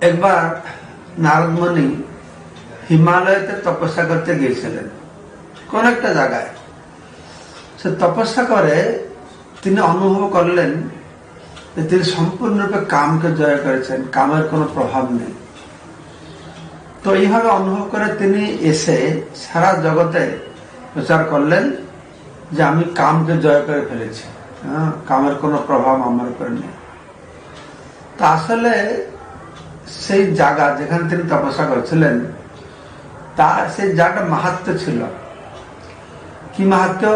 একবার নারদ মুনি হিমালয়তে তপস্যা করতে গিয়েছিলেন কোন একটা জায়গায়। সে তপস্যা করে তিনি অনুভব করলেন যে তিনি সম্পূর্ণরূপে কামকে জয় করেছেন, কামের কোনো প্রভাব নেই। তো এইভাবে অনুভব করে তিনি এসে সারা জগতে প্রচার করলেন যে আমি কামকে জয় করে ফেলেছি, কামের কোনো প্রভাব আমার উপর নেই। তা আসলে সেই জায়গা যেখানে তিনি তপস্যা করছিলেন তা সেই জায়গাটা মাহাত্ম্য ছিল। কি মাহাত্ম্য?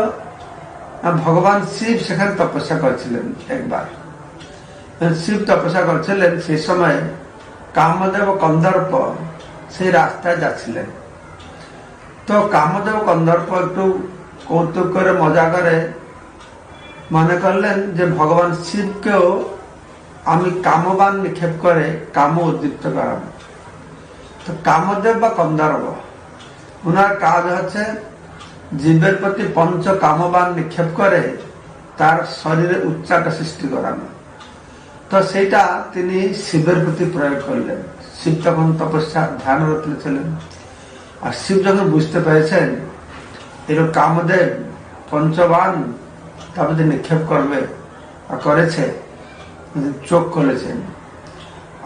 ভগবান শিব সেখানে তপস্যা করছিলেন। একবার শিব তপস্যা করছিলেন, সেই সময় কামদেব কন্দর্প সেই রাস্তায় যাচ্ছিলেন। তো কামদেব কন্দর্প একটু কৌতুক করে মজা করে মনে করলেন যে ভগবান শিবকেও আমি কামবান নিক্ষেপ করে কাম উদ্দীপ্ত করাবো। তো কামদেব বা কন্দর্প ওনার কাজ হচ্ছে জীবের প্রতি পঞ্চ কামবান নিক্ষেপ করে তার শরীরে উচ্চাটা সৃষ্টি করানো। তো সেইটা তিনি শিবের প্রতি প্রয়োগ করলেন। শিব তখন তপস্যা ধ্যানরত ছিলেন। আর শিব যখন বুঝতে পেরেছেন এরকম কামদেব পঞ্চবান তার প্রতি নিক্ষেপ করবে আর করেছে, চোখ খুলেছেন।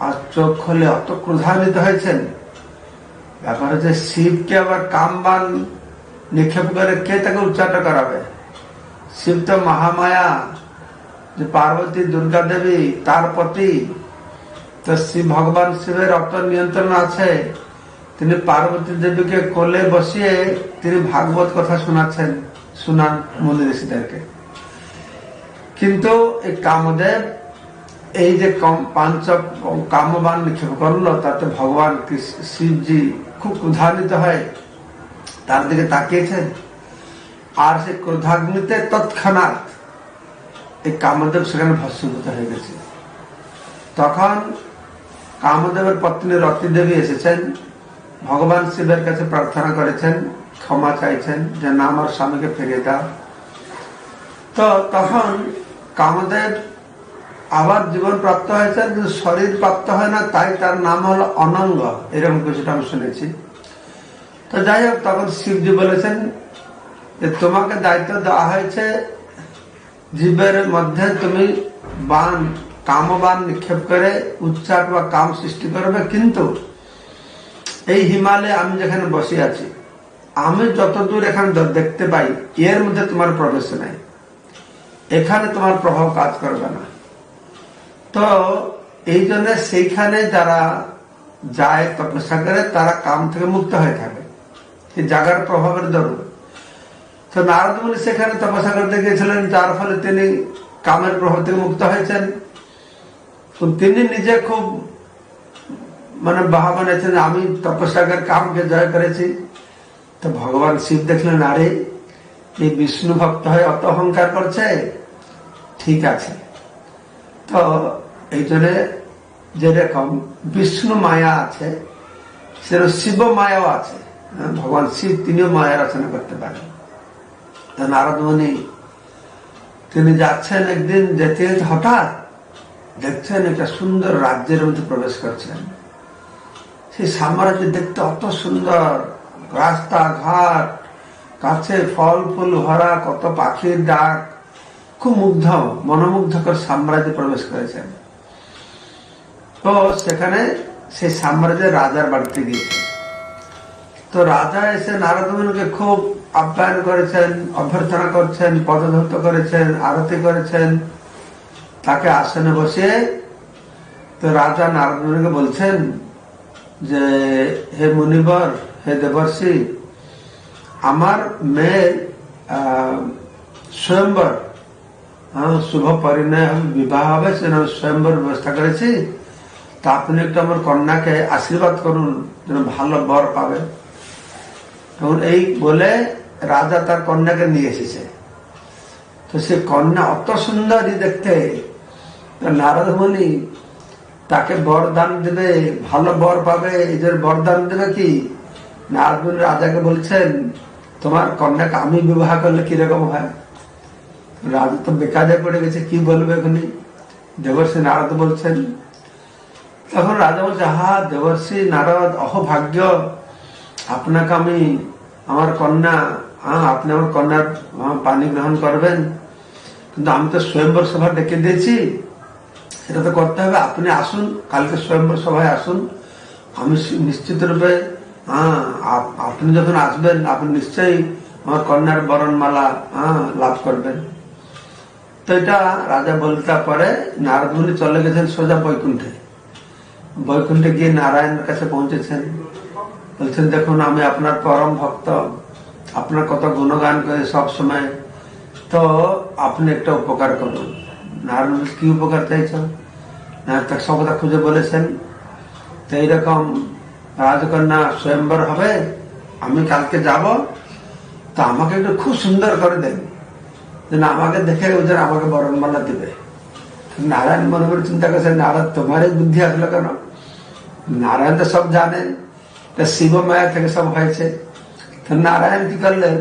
আর চোখ খুলে অত ক্রোধান্বিত হয়েছেন। ব্যাপার হচ্ছে শিবকে আবার কামবান নিক্ষেপ করে কে তাকে উচ্চারণ করাবে? শিব তো মহামায়া, যে পার্বতী দুর্গা দেবী তার পতি। তো শিব ভগবান শিবের অত নিয়ন্ত্রণ আছে, তিনি পার্বতী দেবীকে কোলে বসিয়ে তিনি ভাগবত কথা শোনাচ্ছেন, শোনান মুনি ঋষিদেরকে। কিন্তু এই কামদেব এই যে পাঞ্চ কামবান নিক্ষেপ করলো তাতে ভগবান শিবজি খুব ক্রোধান্বিত হয় তার দিকে তাকিয়েছেন। আর সে ক্রোধাগ্নিতে তৎক্ষণাৎ এই কামদেব সেখানে ভস্মীভূত হয়ে গেছে। তখন কামদেবের পত্নী রতি দেবী এসেছেন, ভগবান শিবের কাছে প্রার্থনা করেছেন, ক্ষমা চাইছেন যে না আমার স্বামীকে ফিরিয়ে দাও। তো তখন কামদেব আবার জীবন প্রাপ্ত হয়েছেন, কিন্তু শরীর প্রাপ্ত হয় না, তাই তার নাম হলো অনঙ্গ, এরকম কিছুটা আমি শুনেছি। তো যাই হোক, তখন শিবজি বলেছেন যে তোমাকে দায়িত্ব দেওয়া হয়েছে জীবের মধ্যে তুমি বান কামবান নিক্ষেপ করে উচ্চাট বা কাম সৃষ্টি করবে, কিন্তু এই হিমালয়ে আমি যেখানে বসে আছি আমি যতদূর এখানে দেখতে পাই এর মধ্যে তোমার প্রবেশ নাই, এখানে তোমার প্রভাব কাজ করবে না। তো এই জন্য সেইখানে যারা যায় তপস্যা করে তারা কাম থেকে মুক্ত হয়ে থাকে, এই জায়গার প্রভাবের দরুন। তো নারদ মুনি সেখানে তপস্যা করতে গিয়েছিলেন, যার ফলে তিনি কামের প্রভাব থেকে মুক্ত হয়েছেন। তিনি নিজে খুব বাহা বানিয়েছেন, আমি তপস্যা করে কামকে জয় করেছি। তো ভগবান শিব দেখলেন আরে এই বিষ্ণু ভক্ত হয়ে অত অহংকার করছে, ঠিক আছে। তো এই জন্য যেরকম বিষ্ণু মায়া আছে সেরকম শিব মায়াও আছে। ভগবান শিব তিনিও মায়া রচনা করতে পারেন। তা নারদ মুনি তিনি যাচ্ছেন, একদিন যেতে হঠাৎ দেখছেন একটা সুন্দর রাজ্যের মধ্যে প্রবেশ করছেন। সেই সাম্রাজ্য দেখতে অত সুন্দর, রাস্তাঘাট কাছে ফল ফুল ভরা, কত পাখির ডাক, খুব মনোমুগ্ধকর সাম্রাজ্যে প্রবেশ করেছেন। তো সেখানে সেই সাম্রাজ্যের রাজার বাড়িতে গিয়েছে। তো রাজা এসে নারদ মুনিকে খুব আপ্যায়ন করেছেন, অভ্যর্থনা করছেন, পদধৌত করেছেন, আরতি করেছেন, তাকে আসনে বসে। তো রাজা নারদ মুনিকে বলছেন যে হে মুনিবর, হে দেবর্ষি, আমার মেয়ের স্বয়ম্বর শুভ পরিণয় বিবাহ হবে, সেজন্য স্বয়ম্বর ব্যবস্থা করেছি। তা আপনি একটু আমার কন্যাকে আশীর্বাদ করুন যেন ভালো বর পাবে। তখন এই বলে রাজা তার কন্যাকে নিয়ে এসেছে। তো সে কন্যা অত সুন্দরী দেখতে, নারদ মুনি তাকে বরদান দেবে, ভালো বর পাবে, এদের বরদান দেবে কি? নারদ মুনি রাজাকে বলছেন তোমার কন্যাকে আমি বিবাহ করলে কিরকম হয়? রাজা তো বেকারে পড়ে গেছে, কি বলবে এখনই। দেবর্ষি নারদ বলছেন তখন রাজা বলছে, হা দেবর্ষি নারদ, অহভাগ্য, আপনাকে আমি আমার কন্যা, আপনি আমার কন্যার পানি গ্রহণ করবেন, কিন্তু আমি তো স্বয়ম্বর সভা ডেকে দিয়েছি, সেটা তো করতে হবে। আপনি আসুন, কালকে স্বয়ম্বর সভায় আসুন, আমি নিশ্চিত রূপে আপনি যখন আসবেন আপনি নিশ্চয়ই আমার কন্যার বরণমালা লাভ করবেন। তো এটা রাজা বলতে পরে নারদ মুনি চলে গেছেন সোজা বৈকুণ্ঠে। বৈকুণ্ঠে গিয়ে নারায়ণের কাছে পৌঁছেছেন। বলছেন, দেখুন আমি আপনার পরম ভক্ত, আপনার কত গুণগান করে সব সময়, তো আপনি একটা উপকার করুন। নারায়ণ কি উপকার চাইছ? সব কথা খুঁজে বলেছেন। তো এইরকম রাজকন্যা স্বয়ম্বর হবে, আমি কালকে যাব, তো আমাকে একটু খুব সুন্দর করে দেন, যেন আমাকে দেখে ওদের আমাকে বরণমালা দিবে। নারায়ণ মনে করে চিন্তা করছেন, নারায়ণ তোমার এই বুদ্ধি আসলো কেন? নারায়ণ তো সব জানেন, শিব মায়া থেকে সব হয়েছে। তো নারায়ণ কি করলেন,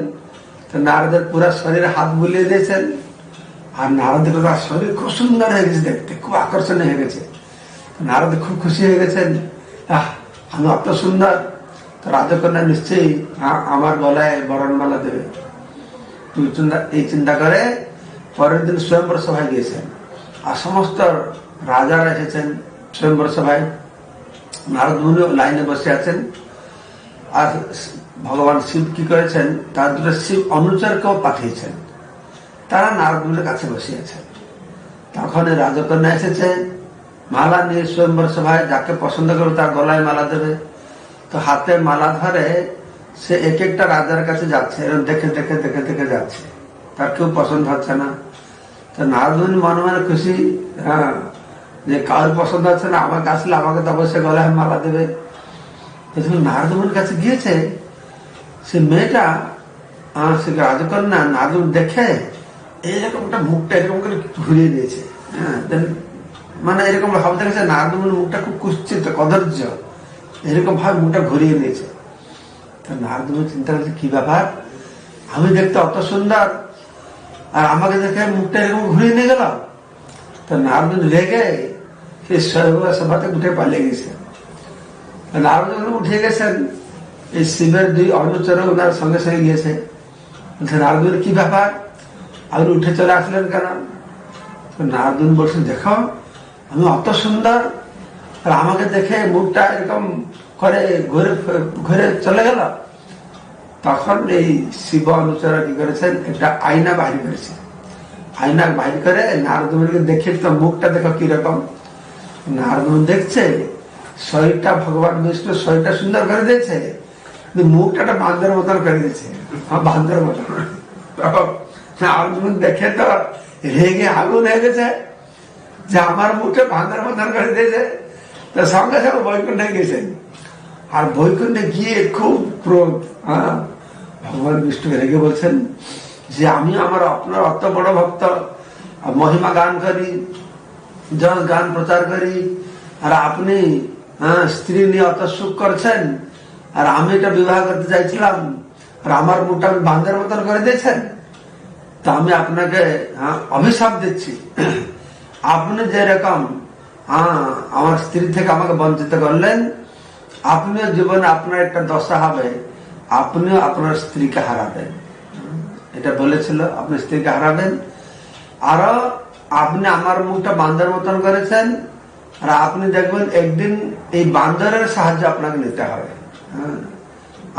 তো নারদের পুরা শরীরে হাত বুলিয়ে দিয়েছেন, আর নারদের শরীর খুব সুন্দর হয়ে গেছে, দেখতে খুব আকর্ষণীয় হয়ে গেছে। নারদ খুব খুশি হয়ে গেছেন, আমি অত সুন্দর, তো রাজকন্যা নিশ্চয়ই আমার গলায় বরণমালা দেবে। এই চিন্তা করে পরের দিন স্বয়ম্বর সভায় গিয়েছেন, আর সমস্ত রাজারা এসেছেন স্বয়ম্বর সভায়। নারদ মুনি লাইনে বসে আছেন, আর ভগবান শিব কি করেছেন, তার দুটো শিব অনুচরকেও পাঠিয়েছেন, তারা নারদ মুনির কাছে বসে আছেন। তখন রাজকন্যা এসেছে মালা নিয়ে স্বয়ম্বর সভায়, যাকে পছন্দ করবে তার গলায় মালা দেবে। তো হাতে মালা ধরে সে এক একটা রাজার কাছে যাচ্ছে, এরকম দেখে দেখে দেখে দেখে যাচ্ছে, তার কেউ পছন্দ হচ্ছে না। তো নারদ মুনি মনে মনে খুশি, যে কারোর পছন্দ হচ্ছে না, আমাকে আসলে আমাকে তো অবশ্যই গলায় মালা দেবে। নারদ মুনির কাছে গিয়েছে, সে মেয়েটা, সে রাজকন্যা নারদ মুনি দেখে এইরকম একটা মুখটা এরকম করে ঘুরিয়ে দিয়েছে। মানে এরকম ভাবতে গেছে নারদ মুনির মুখটা খুব কুৎসিত কদর্য, এরকম ভাবে মুখটা ঘুরিয়ে নিয়েছে। তো নারদ মুনি চিন্তা করছে, কি ব্যাপার, আমি দেখতে অত সুন্দর, আর আমাকে দেখে মুখটা এরকম ঘুরিয়ে নিয়ে গেল। তো নারদ মুনি রেগে সেই স্বয়ম্বর সভাতে উঠে পালিয়ে গেছে। নারদ মুনি উঠে গেছেন, এই শিবের দুই অনুচর ওনার সঙ্গে সঙ্গে গিয়েছে। নারদ মুনি কি ব্যাপার, আপনি উঠে চলে আসলেন কেন? নারদ মুনি বলছেন, দেখো আমি অত সুন্দর, আর আমাকে দেখে মুখটা এরকম করে ঘুরে ঘুরে চলে গেল। তখন এই শিব অনুচরা কি করেছেন, একটা আয়না বাহির করেছে। আয়না বাহির করে নারদ মুনিকে দেখে, তো মুখটা দেখো কিরকম। নারদ মুনি দেখছে শরীরটা ভগবান বিষ্ণু শরীরটা সুন্দর করে দিয়েছে, কিন্তু মুখটা একটা বান্দর মতন করে দিয়েছে, বান্দর মতন। নারদ মুনি দেখে তো রেগে আগুন হয়ে গেছে, যে আমার মুখটা বান্দর মতন করে দিয়েছে। তো সঙ্গে সঙ্গে বৈকুণ্ঠে গেছেন, আর বৈকুণ্ঠে গিয়ে খুব ক্রোধ। ভগবান বিষ্ণু রেগে বলছেন যে আমি আমার আপনার অত বড় ভক্ত, মহিমা গান করি, যশ গান প্রচার করি, আর আপনি স্ত্রী নিয়ে অত সুখ করছেন, আর আমি এটা বিবাহ করতে চাইছিলাম, আর আমার মুখটা আমি বান্দের মতন করে দিয়েছেন। তা আমি আপনাকে অভিশাপ দিচ্ছি, আপনি যেরকম আমার স্ত্রী থেকে আমাকে বঞ্চিত করলেন, আপনিও জীবনে আপনার একটা দশা হবে, আপনিও আপনার স্ত্রীকে হারাবেন। এটা বলেছিল, আপনি স্ত্রীকে হারাবেন, আরো আপনি আমার মুখটা বান্দর মতন করেছেন, আর আপনি দেখবেন একদিন এই বান্দরের সাহায্য আপনাকে নিতে হবে।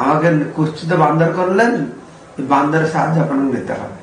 আমাকে কুৎসিত বান্দর করলেন, এই বান্দরের সাহায্য আপনাকে নিতে হবে।